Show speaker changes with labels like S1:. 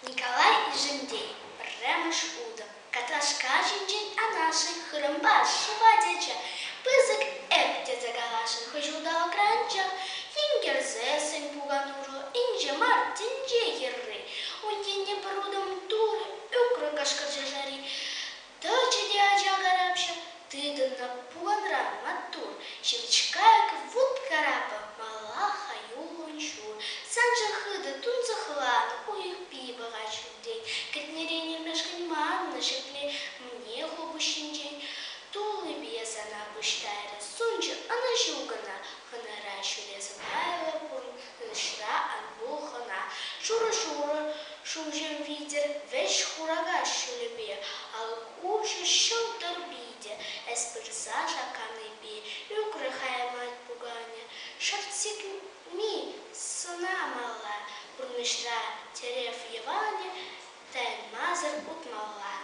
S1: Николай и Жендей, премыш удом, Каташка Жендин, а наши хрымбаш, шивадяча, Пызык эпте загалашен, хожудал кранча, Фингер зесень пугануру, инже мартин джегеры, Уйдене брудом туры, укры кашкаржажари, Доча дядя гарапша, ты да напуганра матур, Щелчкаек вуд карапа, малаха юлунчур, Санжа хыда тунца хлад, уих пиба гачун день, Катнерене мешкань манна шепле, мне хобущин день, Тулы без она пуштайра, сунча, она жугана, Ханара шулеза байла пун, шра анбухана, Шура-шура, шужен видер, вещь хурага шулебе, Ал куча шелтер биде, эспырзажа каныбе, Юкрыхая мать пуганя, Шарцик ми сына мала, Бурмышра терев Еване, Тайн мазар утмала.